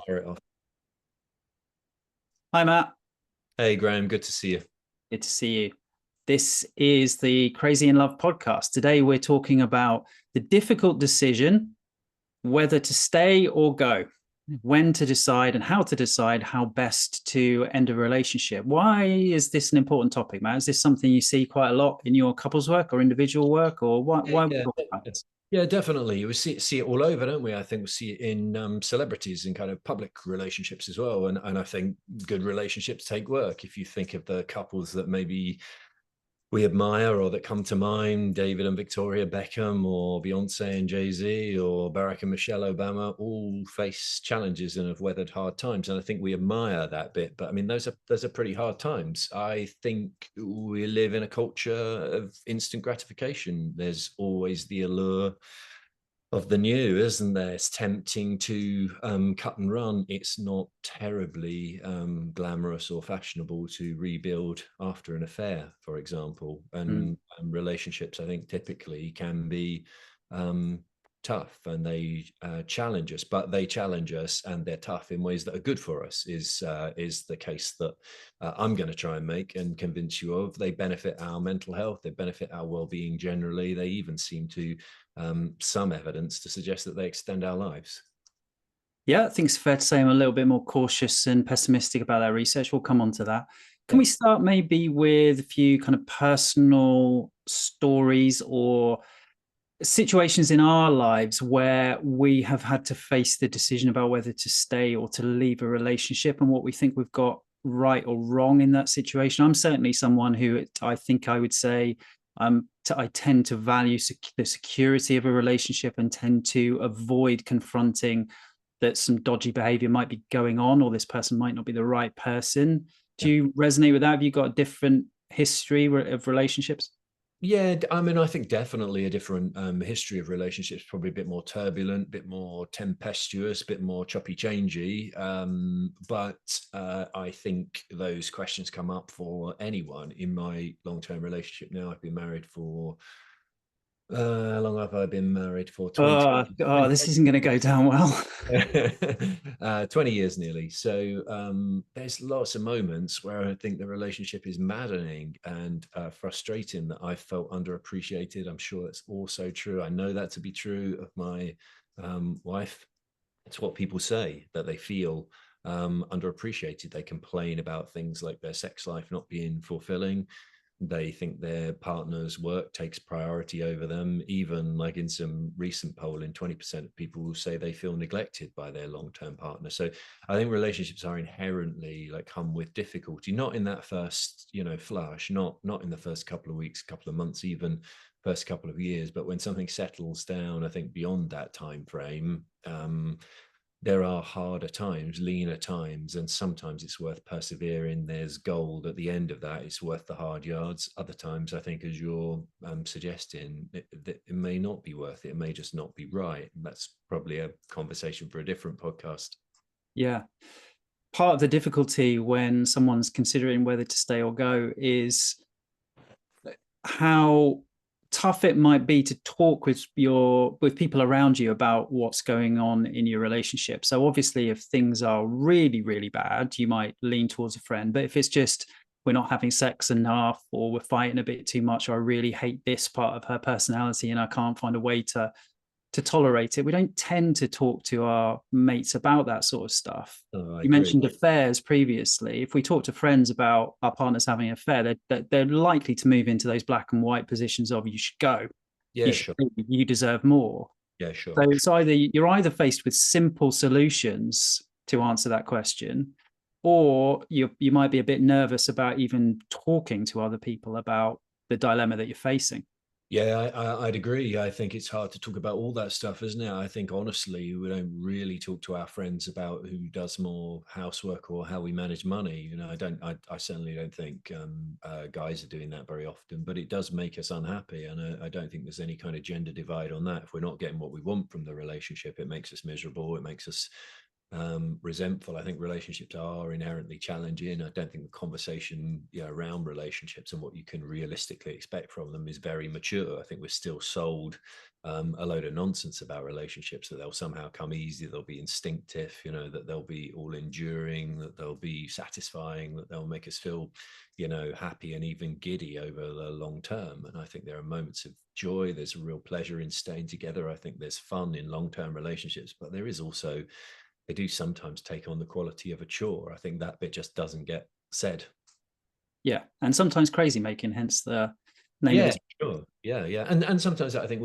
Fire it off. Hi, Matt. Hey, Graham, good to see you. Good to see you. This is the Crazy in Love podcast. Today, we're talking about the difficult decision whether to stay or go, when to decide, and how to decide how best to end a relationship. Why is this an important topic, Matt? Is this something you see quite a lot in your couples work or individual work, or Yeah, why are we yeah, talking about this? yeah, definitely. We see it all over, don't we? I think we see it in celebrities and kind of public relationships as well. And I think good relationships take work. If you think of the couples that maybe we admire or that come to mind, David and Victoria Beckham, or Beyonce and Jay-Z, or Barack and Michelle Obama, all face challenges and have weathered hard times. And I think we admire that bit. But I mean, those are pretty hard times. I think we live in a culture of instant gratification. There's always the allure of the new, isn't there? It's tempting to cut and run. It's not terribly glamorous or fashionable to rebuild after an affair, for example. Mm. And relationships, I think, typically can be um, tough, and they challenge us. But they challenge us, and they're tough in ways that are good for us. Is the case that I'm going to try and make and convince you of. They benefit our mental health. They benefit our well-being generally. They even seem to some evidence to suggest that they extend our lives. Yeah, I think it's fair to say I'm a little bit more cautious and pessimistic about that research. We'll come on to that. Can Yeah. we start maybe with a few kind of personal stories or situations in our lives where we have had to face the decision about whether to stay or to leave a relationship and what we think we've got right or wrong in that situation? I'm certainly someone who I think I would say I tend to value the security of a relationship and tend to avoid confronting that some dodgy behavior might be going on or this person might not be the right person. Do Yeah. you resonate with that? Have you got a different history of relationships? Yeah, I mean, I think definitely a different history of relationships, probably a bit more turbulent, a bit more tempestuous, a bit more choppy changey. But I think those questions come up for anyone in my long-term relationship now. I've been married for how long have I been married for? 20, This isn't going to go down well. 20 years nearly. So there's lots of moments where I think the relationship is maddening and frustrating, that I felt underappreciated. I'm sure that's also true. I know that to be true of my wife. It's what people say, that they feel underappreciated. They complain about things like their sex life not being fulfilling. They think their partner's work takes priority over them. Even like in some recent polling, 20% of people will say they feel neglected by their long-term partner. So I think relationships are inherently like come with difficulty, not in that first, flush, not in the first couple of weeks, couple of months, even first couple of years. But when something settles down, I think beyond that time frame, there are harder times, leaner times, and sometimes it's worth persevering. There's gold at the end of that. It's worth the hard yards. Other times, I think, as you're suggesting, it may not be worth it. It may just not be right. And that's probably a conversation for a different podcast. Yeah. Part of the difficulty when someone's considering whether to stay or go is how tough it might be to talk with people around you about what's going on in your relationship. So obviously, if things are really, really bad, you might lean towards a friend. But if it's just we're not having sex enough, or we're fighting a bit too much, or I really hate this part of her personality and I can't find a way to tolerate it, we don't tend to talk to our mates about that sort of stuff. Oh, I You agree. mentioned affairs previously. If we talk to friends about our partners having an affair, they're likely to move into those black and white positions of you should go, you Yeah, should sure. leave, you deserve more. Yeah, sure. So it's either you're either faced with simple solutions to answer that question, or you might be a bit nervous about even talking to other people about the dilemma that you're facing. Yeah, I'd agree. I think it's hard to talk about all that stuff, isn't it? I think honestly, we don't really talk to our friends about who does more housework or how we manage money. I certainly don't think guys are doing that very often, but it does make us unhappy. And I don't think there's any kind of gender divide on that. If we're not getting what we want from the relationship, it makes us miserable. It makes us resentful. I think relationships are inherently challenging. I don't think the conversation, around relationships and what you can realistically expect from them is very mature. I think we're still sold a load of nonsense about relationships, that they'll somehow come easy, they'll be instinctive, that they'll be all enduring, that they'll be satisfying, that they'll make us feel, happy and even giddy over the long term. And I think there are moments of joy. There's a real pleasure in staying together. I think there's fun in long-term relationships, but there is also, they do sometimes take on the quality of a chore. I think that bit just doesn't get said. Yeah, and sometimes crazy making, hence the name of Yeah, this. sure. Yeah. And sometimes I think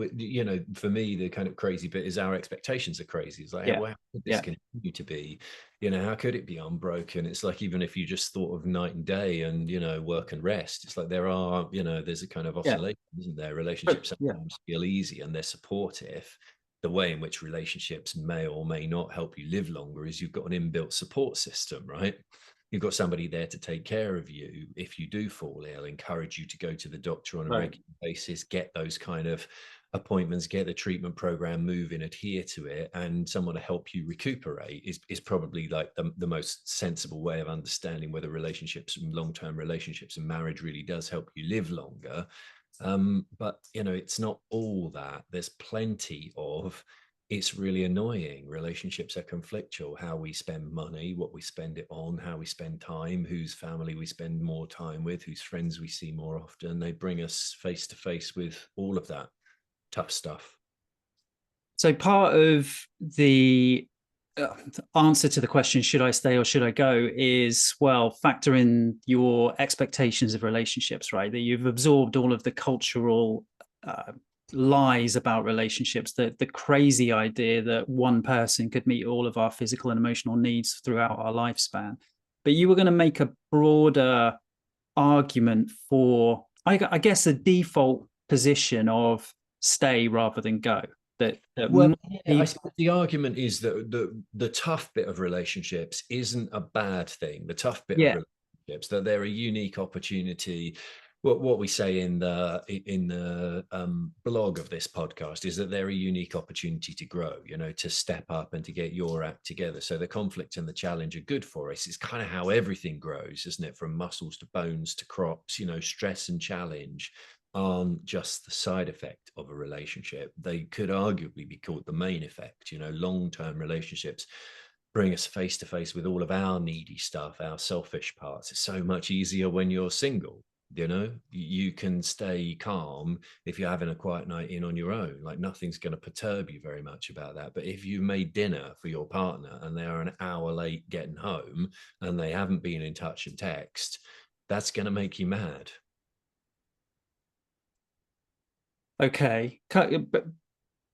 for me, the kind of crazy bit is our expectations are crazy. It's like, Yeah, well, how could this yeah, continue to be? How could it be unbroken? It's like, even if you just thought of night and day and, work and rest, it's like there's a kind of yeah, oscillation, isn't there? but Relationships yeah. sometimes feel easy and they're supportive. The way in which relationships may or may not help you live longer is you've got an inbuilt support system, right? You've got somebody there to take care of you if you do fall ill, encourage you to go to the doctor on a Right. regular basis, get those kind of appointments, get the treatment program moving, adhere to it, and someone to help you recuperate is probably like the most sensible way of understanding whether relationships and long-term relationships and marriage really does help you live longer. But it's not all that. There's plenty of, it's really annoying. Relationships are conflictual. How we spend money, what we spend it on, how we spend time, whose family we spend more time with, whose friends we see more often. They bring us face to face with all of that tough stuff. So part of the answer to the question, should I stay or should I go, is, well, factor in your expectations of relationships, right? That you've absorbed all of the cultural lies about relationships, the crazy idea that one person could meet all of our physical and emotional needs throughout our lifespan. But you were going to make a broader argument for, I guess, the default position of stay rather than go. That Well, more yeah, I people, suppose the argument is that the tough bit of relationships isn't a bad thing. The tough bit of yeah, relationships, that they're a unique opportunity. What we say in the blog of this podcast is that they're a unique opportunity to grow, to step up and to get your act together. So the conflict and the challenge are good for us. It's kind of how everything grows, isn't it? From muscles to bones to crops, stress and challenge aren't just the side effect of a relationship. They could arguably be called the main effect. Long-term relationships bring us face to face with all of our needy stuff, our selfish parts. It's so much easier when you're single. You can stay calm if you're having a quiet night in on your own. Like, nothing's going to perturb you very much about that. But if you've made dinner for your partner and they are an hour late getting home and they haven't been in touch and text, that's going to make you mad. okay, but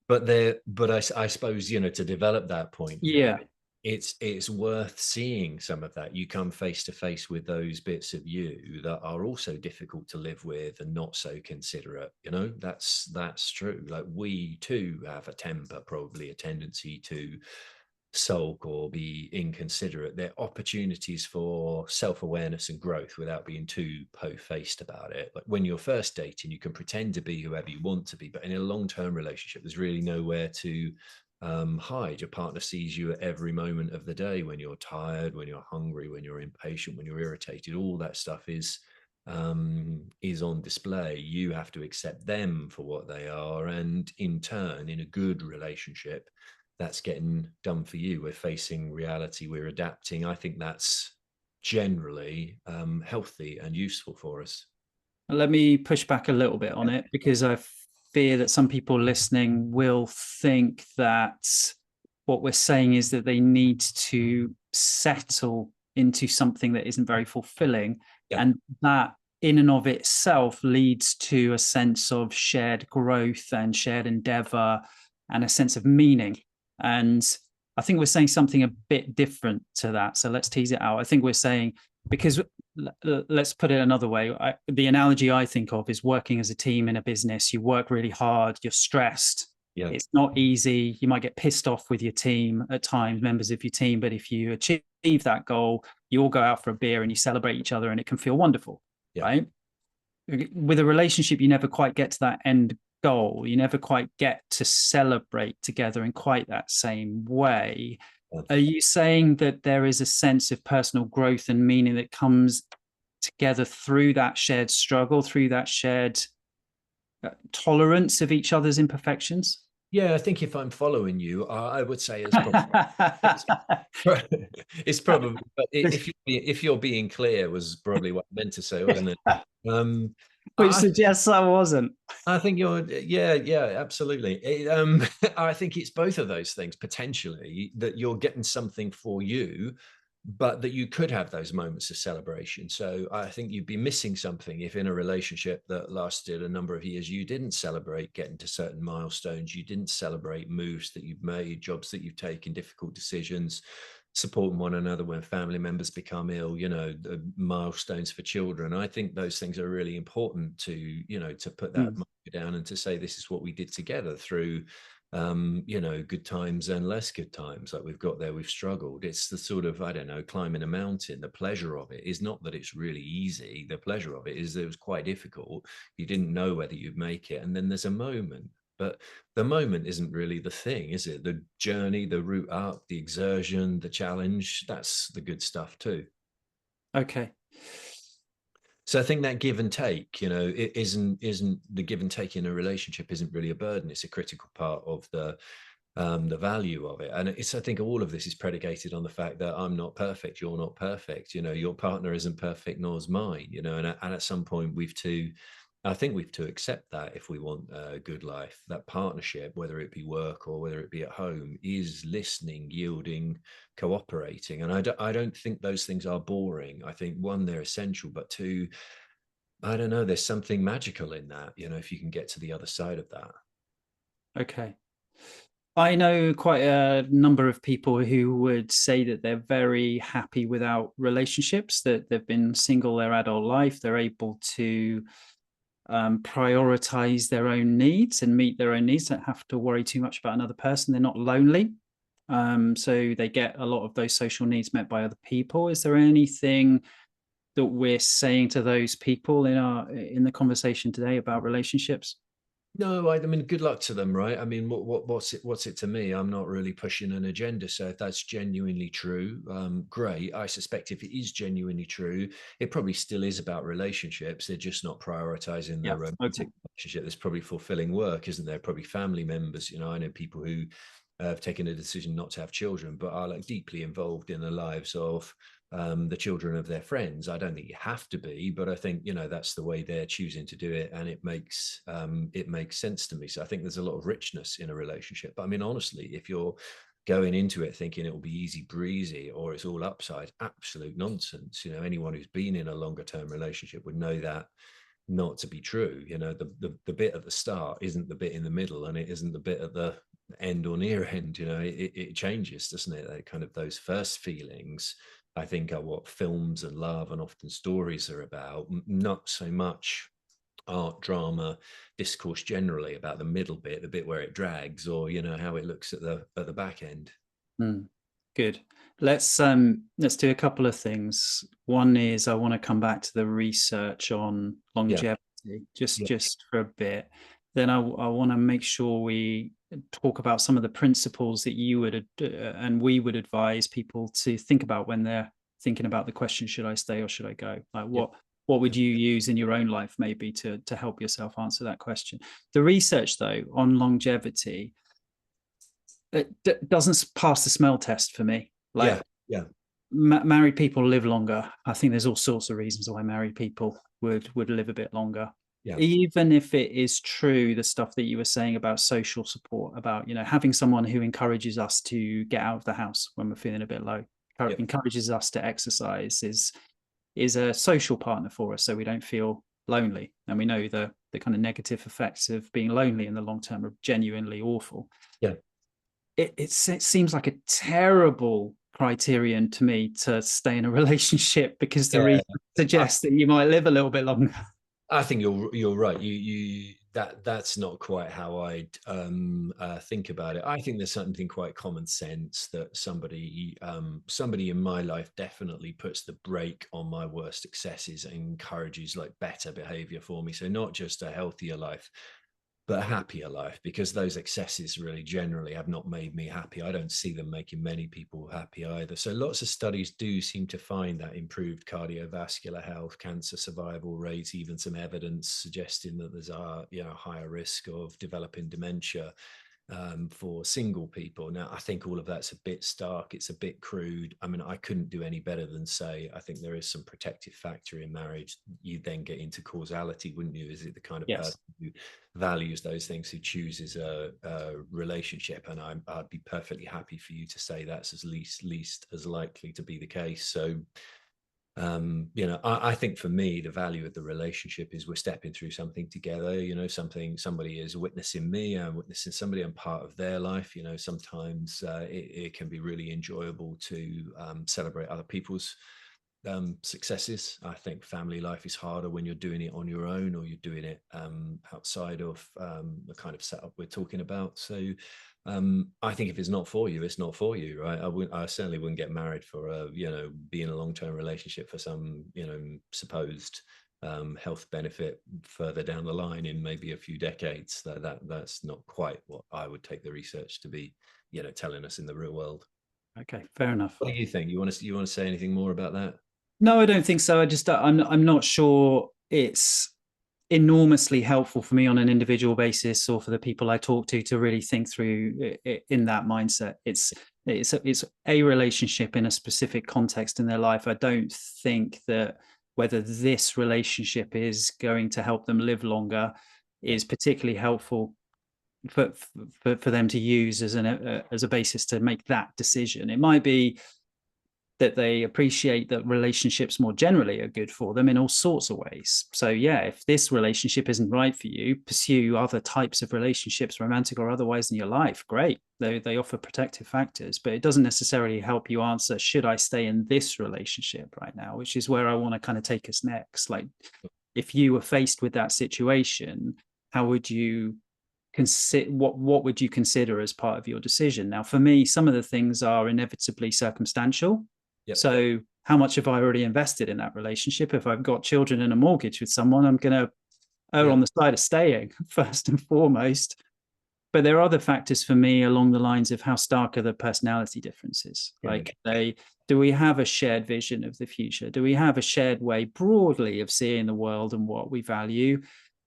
But I suppose, to develop that point, yeah. it's worth seeing some of that. You come face to face with those bits of you that are also difficult to live with and not so considerate. That's true. Like, we too have a temper, probably a tendency to sulk or be inconsiderate. They're opportunities for self-awareness and growth without being too po-faced about it. Like, when you're first dating, you can pretend to be whoever you want to be, but in a long-term relationship, there's really nowhere to hide. Your partner sees you at every moment of the day, when you're tired, when you're hungry, when you're impatient, when you're irritated. All that stuff is on display. You have to accept them for what they are, and in turn, in a good relationship, that's getting done for you. We're facing reality, we're adapting. I think that's generally healthy and useful for us. Let me push back a little bit on it, because I fear that some people listening will think that what we're saying is that they need to settle into something that isn't very fulfilling. Yeah. And that in and of itself leads to a sense of shared growth and shared endeavor and a sense of meaning. And I think we're saying something a bit different to that. So let's tease it out. I think we're saying, because let's put it another way. The analogy I think of is working as a team in a business. You work really hard, you're stressed. Yeah. It's not easy. You might get pissed off with your team at times, members of your team. But if you achieve that goal, you all go out for a beer and you celebrate each other, and it can feel wonderful, Yeah. right? With a relationship, you never quite get to that end goal. You never quite get to celebrate together in quite that same way. Are you saying that there is a sense of personal growth and meaning that comes together through that shared struggle, through that shared tolerance of each other's imperfections? Yeah, I think if I'm following you, I would say it's probably it's, it's probably, but if you're being clear was probably what I meant to say, wasn't it? Which I suggests I wasn't. I think you're, yeah, absolutely. I think it's both of those things potentially, that you're getting something for you, but that you could have those moments of celebration. So I think you'd be missing something if in a relationship that lasted a number of years, you didn't celebrate getting to certain milestones, you didn't celebrate moves that you've made, jobs that you've taken, difficult decisions, supporting one another when family members become ill, the milestones for children. I think those things are really important to, to put that Mm, down and to say this is what we did together through good times and less good times. Like we've got there, we've struggled. It's the sort of, I don't know, climbing a mountain. The pleasure of it is not that it's really easy. The pleasure of it is that it was quite difficult. You didn't know whether you'd make it. And then there's a moment, but the moment isn't really the thing, is it? The journey, the route up, the exertion, the challenge, that's the good stuff too. okay. So I think that give and take, it isn't the give and take in a relationship isn't really a burden. It's a critical part of the value of it. And I think all of this is predicated on the fact that I'm not perfect, you're not perfect. Your partner isn't perfect, nor is mine. And at some point I think we've to accept that if we want a good life, that partnership, whether it be work or whether it be at home, is listening, yielding, cooperating. And I don't think those things are boring. I think one, they're essential, but two, I don't know, there's something magical in that, if you can get to the other side of that. Okay. I know quite a number of people who would say that they're very happy without relationships, that they've been single their adult life. They're able to prioritize their own needs and meet their own needs, don't have to worry too much about another person. They're not lonely. So they get a lot of those social needs met by other people. Is there anything that we're saying to those people in the conversation today about relationships? No, I mean, good luck to them, right? I mean, what's it to me? I'm not really pushing an agenda. So if that's genuinely true, great. I suspect if it is genuinely true, it probably still is about relationships. They're just not prioritizing Yeah. their romantic Okay. relationship. There's probably fulfilling work, isn't there? Probably family members. I know people who have taken a decision not to have children, but are like deeply involved in the lives of the children of their friends. I don't think you have to be, but I think that's the way they're choosing to do it, and it makes sense to me. So I think there's a lot of richness in a relationship. But I mean, honestly, if you're going into it thinking it will be easy breezy or it's all upside, absolute nonsense. Anyone who's been in a longer term relationship would know that not to be true. The bit at the start isn't the bit in the middle, and it isn't the bit at the end or near end. It changes, doesn't it? That kind of those first feelings, I think, are what films and love and often stories are about, not so much art, drama, discourse generally about the middle bit, the bit where it drags, or how it looks at the back end. Mm, good. Let's do a couple of things. One is I want to come back to the research on Yeah, longevity yeah, just for a bit. Then I want to make sure we talk about some of the principles that you would and we would advise people to think about when they're thinking about the question, should I stay or should I go? Like yeah, what yeah, would you use in your own life maybe to help yourself answer that question? The research though on longevity, it doesn't pass the smell test for me. yeah, Like yeah, married people live longer. I think there's all sorts of reasons why married people would live a bit longer. yeah, Even if it is true, the stuff that you were saying about social support, about having someone who encourages us to get out of the house when we're feeling a bit low, yeah, encourages us to exercise, is a social partner for us, so we don't feel lonely. And we know the kind of negative effects of being lonely in the long term are genuinely awful. yeah, It seems like a terrible criterion to me to stay in a relationship because the yeah. reason suggests that you might live a little bit longer. I think you're right. That's not quite how I'd think about it. I think there's something quite common sense that somebody in my life definitely puts the brake on my worst excesses and encourages like better behavior for me. So not just a healthier life, but a happier life, because those excesses really generally have not made me happy. I don't see them making many people happy either. So lots of studies do seem to find that improved cardiovascular health, cancer survival rates, even some evidence suggesting that there's a higher risk of developing dementia for single people. Now, I think all of that's a bit stark. It's a bit crude. I mean, I couldn't do any better than say, I think there is some protective factor in marriage. You then get into causality, wouldn't you? Is it the kind of Yes. person who values those things, who chooses a relationship? And I'd be perfectly happy for you to say that's as least as likely to be the case. So I think for me the value of the relationship is we're stepping through something together. Somebody is witnessing me, I'm witnessing somebody, I'm part of their life. Sometimes it can be really enjoyable to celebrate other people's successes. I think family life is harder when you're doing it on your own, or you're doing it outside of the kind of setup we're talking about. So I think if it's not for you, it's not for you, right? I certainly wouldn't get married for be in a long-term relationship for some supposed health benefit further down the line in maybe a few decades. That's not quite what I would take the research to be telling us in the real world. Okay, fair enough. What do you think? You want to say anything more about that? No, I don't think so. I'm not sure it's enormously helpful for me on an individual basis, or for the people I talk to really think through it in that mindset. It's a relationship in a specific context in their life. I don't think that whether this relationship is going to help them live longer Yeah. is particularly helpful for them to use as a basis to make that decision. It might be that they appreciate that relationships more generally are good for them in all sorts of ways. So yeah, if this relationship isn't right for you, pursue other types of relationships, romantic or otherwise, in your life. Great. They offer protective factors, but it doesn't necessarily help you answer, should I stay in this relationship right now? Which is where I want to kind of take us next. Like, if you were faced with that situation, how would you consider, what would you consider as part of your decision? Now, for me, some of the things are inevitably circumstantial. Yep. So how much have I already invested in that relationship? If I've got children and a mortgage with someone, I'm going to err Yeah. on the side of staying first and foremost. But there are other factors for me along the lines of how stark are the personality differences. Yeah. Like, do we have a shared vision of the future? Do we have a shared way broadly of seeing the world and what we value?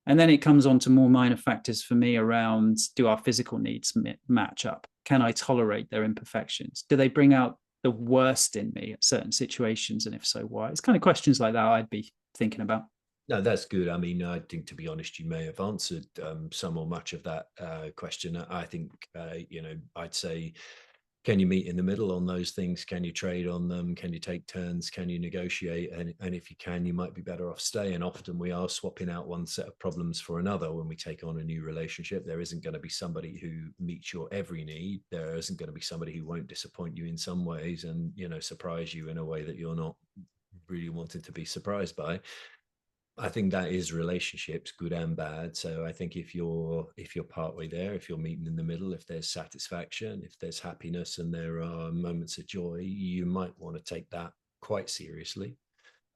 And then it comes on to more minor factors for me around, do our physical needs match up? Can I tolerate their imperfections? Do they bring out the worst in me at certain situations? And if so, why? It's kind of questions like that I'd be thinking about. No, that's good. I mean, I think, to be honest, you may have answered some or much of that question. I think, I'd say, can you meet in the middle on those things? Can you trade on them? Can you take turns? Can you negotiate? And if you can, you might be better off staying. Often we are swapping out one set of problems for another when we take on a new relationship. There isn't going to be somebody who meets your every need. There isn't going to be somebody who won't disappoint you in some ways and, surprise you in a way that you're not really wanted to be surprised by. I think that is relationships, good and bad. So I think if you're partway there, if you're meeting in the middle, if there's satisfaction, if there's happiness, and there are moments of joy, you might want to take that quite seriously.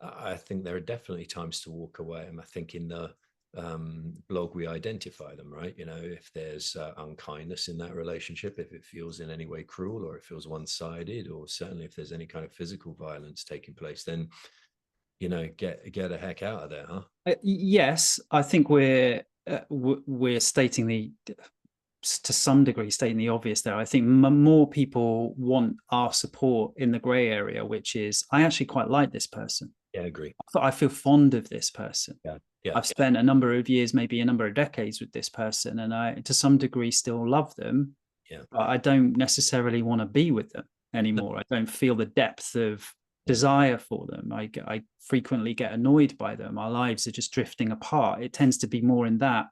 I think there are definitely times to walk away, and I think in the blog we identify them, right? If there's unkindness in that relationship, if it feels in any way cruel, or it feels one-sided, or certainly if there's any kind of physical violence taking place, then get the heck out of there, huh? Yes, I think we're stating to some degree, stating the obvious there. I think more people want our support in the gray area, which is, I actually quite like this person. Yeah, I agree. I feel fond of this person. Yeah, yeah, I've spent a number of years, maybe a number of decades with this person, and I, to some degree, still love them. yeah. But I don't necessarily want to be with them No, anymore. I don't feel the depth of yeah. desire for them. I frequently get annoyed by them. Our lives are just drifting apart. It tends to be more in that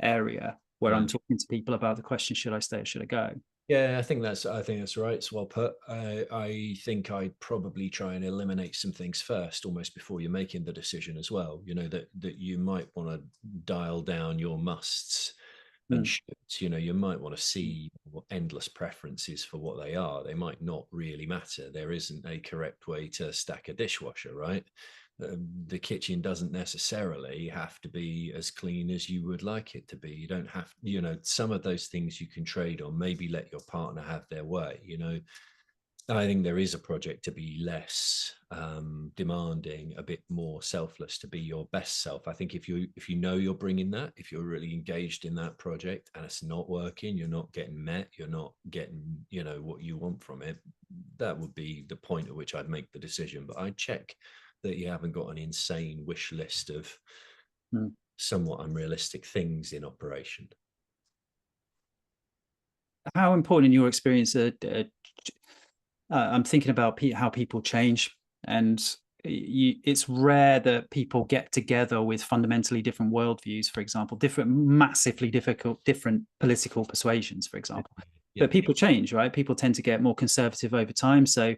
area where Yeah. I'm talking to people about the question, should I stay or should I go? Yeah, I think that's right. It's well put. I think I'd probably try and eliminate some things first, almost before you're making the decision as well. That you might want to dial down your musts and Mm. shoulds. You might want to see endless preferences for what they are. They might not really matter. There isn't a correct way to stack a dishwasher, right? the kitchen doesn't necessarily have to be as clean as you would like it to be. You don't have, some of those things you can trade on. Maybe let your partner have their way. I think there is a project to be less demanding, a bit more selfless, to be your best self. I think if you know you're bringing that, if you're really engaged in that project and it's not working, you're not getting met, you're not getting what you want from it. That would be the point at which I'd make the decision. But I'd check that you haven't got an insane wish list of Mm. somewhat unrealistic things in operation. How important in your experience I'm thinking about how people change, and it's rare that people get together with fundamentally different worldviews, for example, massively different political persuasions, for example. Yeah. But people change, right? People tend to get more conservative over time. So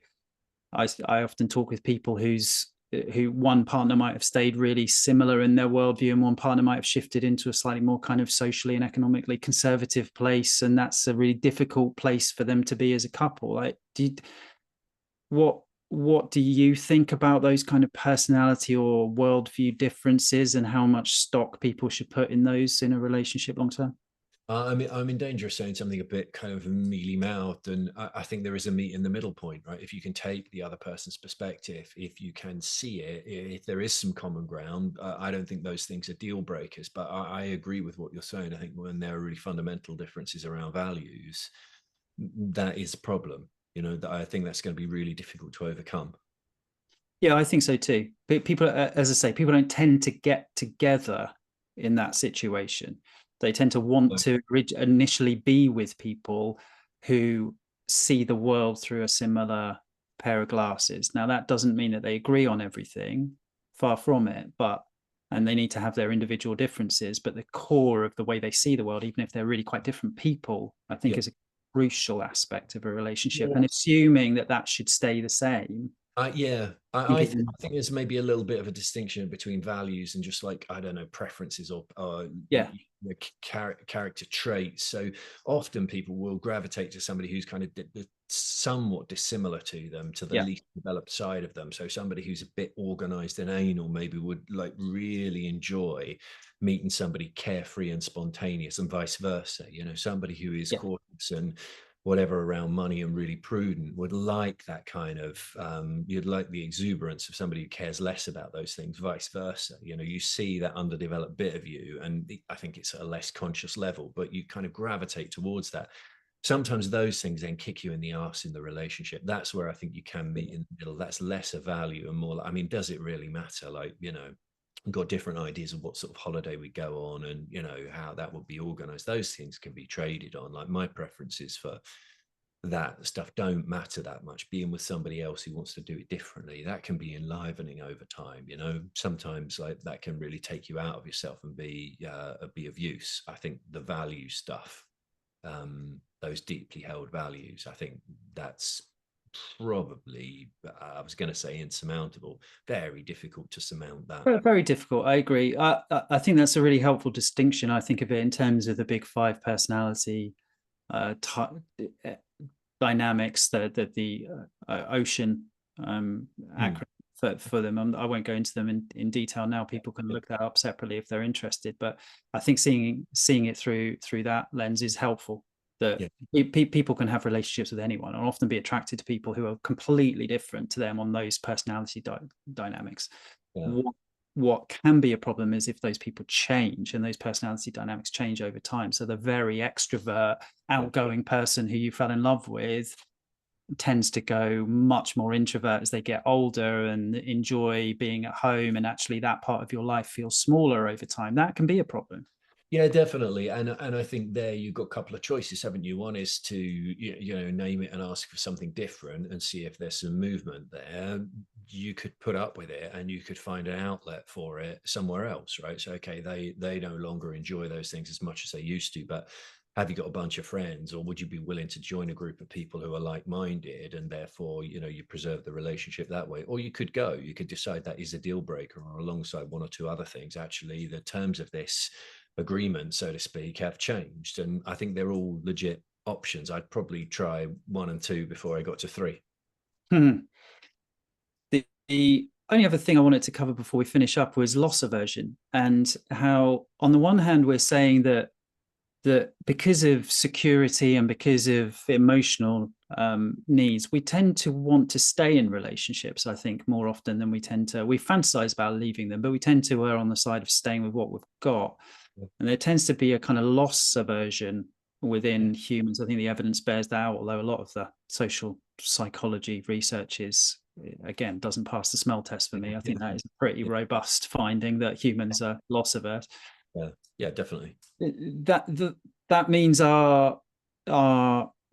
I often talk with people who one partner might have stayed really similar in their worldview, and one partner might have shifted into a slightly more kind of socially and economically conservative place, and that's a really difficult place for them to be as a couple. Like, what what do you think about those kind of personality or worldview differences, and how much stock people should put in those in a relationship long term? I'm in danger of saying something a bit kind of mealy mouthed, and I think there is a meet in the middle point, right? If you can take the other person's perspective, if you can see it, if there is some common ground, I don't think those things are deal breakers. But I agree with what you're saying. I think when there are really fundamental differences around values, that is a problem. That I think that's going to be really difficult to overcome. Yeah, I think so too. People, as I say, people don't tend to get together in that situation. They tend to want to initially be with people who see the world through a similar pair of glasses. Now, that doesn't mean that they agree on everything, far from it, and they need to have their individual differences. But the core of the way they see the world, even if they're really quite different people, I think Yeah. is a crucial aspect of a relationship. Yeah. And assuming that that should stay the same, Yeah, I think I think there's maybe a little bit of a distinction between values and just like, I don't know, preferences or yeah. character traits. So often people will gravitate to somebody who's kind of somewhat dissimilar to them, to the Yeah. least developed side of them. So somebody who's a bit organized and anal maybe would like really enjoy meeting somebody carefree and spontaneous, and vice versa. Somebody who is Yeah. cautious and whatever around money and really prudent would like that kind of you'd like the exuberance of somebody who cares less about those things, vice versa. You see that underdeveloped bit of you, and I think it's at a less conscious level, but you kind of gravitate towards that. Sometimes those things then kick you in the arse in the relationship. That's where I think you can meet in the middle. That's less a value and more, I mean, does it really matter? Like, got different ideas of what sort of holiday we go on, and how that would be organized. Those things can be traded on. Like, my preferences for that stuff don't matter that much. Being with somebody else who wants to do it differently, that can be enlivening over time. Sometimes like that can really take you out of yourself and be of use. I think the value stuff, those deeply held values, I think that's probably, I was going to say insurmountable, very difficult to surmount that. Very difficult. I agree. I think that's a really helpful distinction. I think of it in terms of the big five personality uh, dynamics, the ocean Mm. acronym for them. I won't go into them in detail now. People can Yeah. look that up separately if they're interested. But I think seeing it through that lens is helpful. That Yeah. people can have relationships with anyone and often be attracted to people who are completely different to them on those personality dynamics. Yeah. What can be a problem is if those people change and those personality dynamics change over time. So the very extrovert, Yeah. outgoing person who you fell in love with tends to go much more introvert as they get older and enjoy being at home, and actually that part of your life feels smaller over time. That can be a problem. Yeah, definitely. And I think there you've got a couple of choices, haven't you? One is to name it and ask for something different and see if there's some movement there. You could put up with it and you could find an outlet for it somewhere else, right? So okay, they no longer enjoy those things as much as they used to, but have you got a bunch of friends, or would you be willing to join a group of people who are like-minded, and therefore you preserve the relationship that way? Or you could decide that is a deal breaker, or alongside one or two other things, actually the terms of this agreement, so to speak, have changed. And I think they're all legit options. I'd probably try one and two before I got to three. Hmm. only other thing I wanted to cover before we finish up was loss aversion, and how, on the one hand, we're saying that because of security and because of emotional needs, we tend to want to stay in relationships, I think, more often than we fantasize about leaving them, but we tend to err on the side of staying with what we've got. And there tends to be a kind of loss aversion within humans. I think the evidence bears that out, although a lot of the social psychology research is, again, doesn't pass the smell test for me. I think that is a pretty robust finding that humans are loss averse. Yeah, definitely. That means our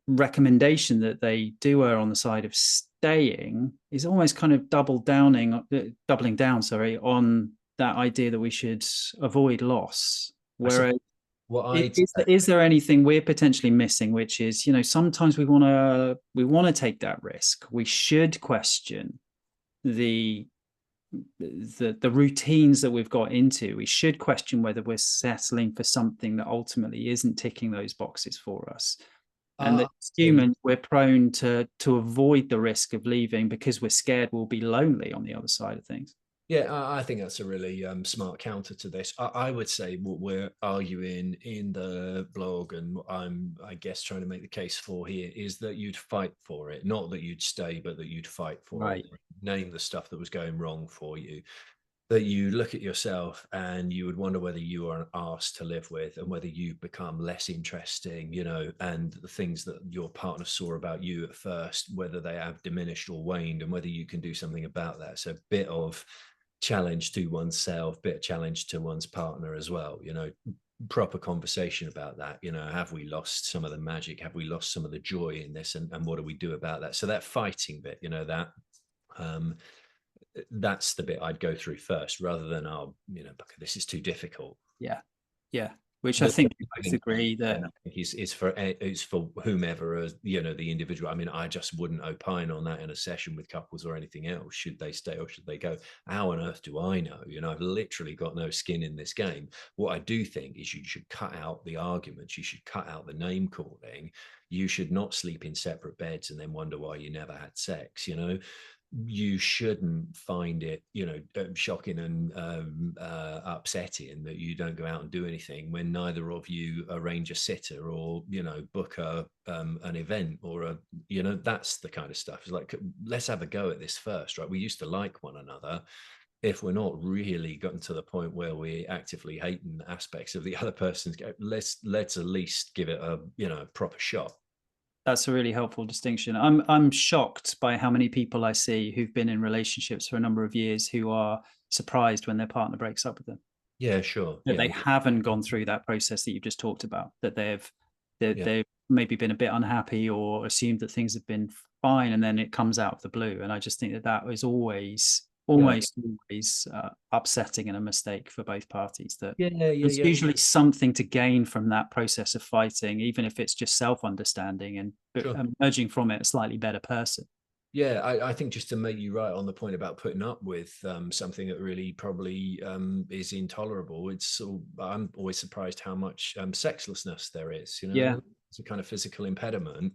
recommendation that they do err on the side of staying is almost kind of doubling down, sorry, on that idea that we should avoid loss. Whereas, is there anything we're potentially missing, which is, sometimes we want to take that risk. We should question the routines that we've got into. We should question whether we're settling for something that ultimately isn't ticking those boxes for us. And that humans, we're prone to avoid the risk of leaving because we're scared we'll be lonely on the other side of things. Yeah, I think that's a really smart counter to this. I would say what we're arguing in the blog, and I guess, trying to make the case for here, is that you'd fight for it, not that you'd stay, but that you'd fight for it. Name the stuff that was going wrong for you. That you look at yourself and you would wonder whether you are an arse to live with, and whether you become less interesting, and the things that your partner saw about you at first, whether they have diminished or waned, and whether you can do something about that. So a bit of challenge to oneself, bit of challenge to one's partner as well, proper conversation about that. Have we lost some of the magic? Have we lost some of the joy in this? And what do we do about that? So that fighting bit, that's the bit I'd go through first, rather than, this is too difficult. Yeah. Which I think we both agree that it's for whomever, the individual. I mean, I just wouldn't opine on that in a session with couples or anything else. Should they stay or should they go? How on earth do I know? I've literally got no skin in this game. What I do think is you should cut out the arguments. You should cut out the name calling. You should not sleep in separate beds and then wonder why you never had sex. You shouldn't find it, shocking and upsetting that you don't go out and do anything when neither of you arrange a sitter or, book an event or that's the kind of stuff. It's like, let's have a go at this first, right? We used to like one another. If we're not really gotten to the point where we're actively hating aspects of the other person's, let's at least give it a, proper shot. That's a really helpful distinction. I'm shocked by how many people I see who've been in relationships for a number of years who are surprised when their partner breaks up with them. Yeah, sure. That they haven't gone through that process that you've just talked about, that they've maybe been a bit unhappy or assumed that things have been fine, and then it comes out of the blue. And I just think that is always always upsetting and a mistake for both parties. That there's usually something to gain from that process of fighting, even if it's just self-understanding and emerging from it a slightly better person. Yeah, I think, just to make you right on the point about putting up with something that really probably is intolerable, I'm always surprised how much sexlessness there is. It's a kind of physical impediment.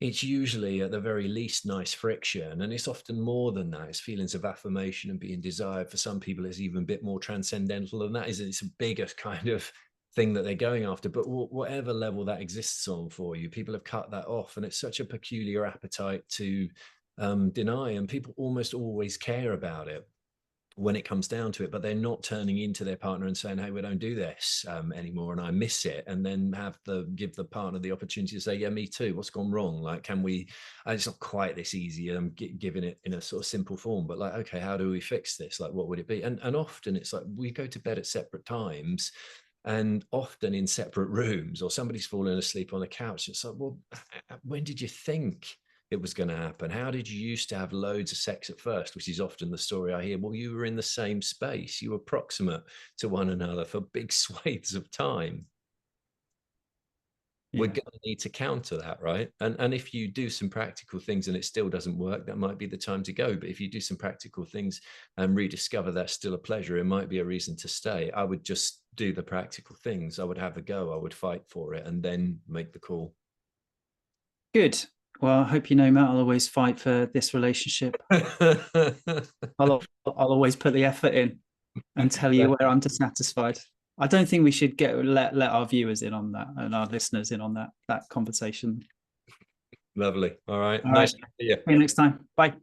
It's usually at the very least nice friction, and it's often more than that. It's feelings of affirmation and being desired. For some people, it's even a bit more transcendental than that. It's a bigger kind of thing that they're going after. But whatever level that exists on for you, people have cut that off, and it's such a peculiar appetite to deny, and people almost always care about it when it comes down to it, but they're not turning into their partner and saying, hey, we don't do this anymore and I miss it, and then give the partner the opportunity to say, yeah, me too, what's gone wrong, like, can we, and it's not quite this easy, I'm giving it in a sort of simple form, but like, okay, how do we fix this, like, what would it be? And often it's like we go to bed at separate times and often in separate rooms, or somebody's fallen asleep on a couch. It's like, well, when did you think it was going to happen? How did you used to have loads of sex at first? Which is often the story I hear. Well, you were in the same space, you were proximate to one another for big swathes of time. We're going to need to counter that, right? And if you do some practical things and it still doesn't work, that might be the time to go. But if you do some practical things and rediscover that's still a pleasure, it might be a reason to stay. I would just do the practical things. I would have a go. I would fight for it and then make the call. Good. Well, I hope you know, Matt, I'll always fight for this relationship. I'll always put the effort in and tell you where I'm dissatisfied. I don't think we should let our viewers in on that and our listeners in on that conversation. Lovely. All right. All right. Nice to see you. See you next time. Bye.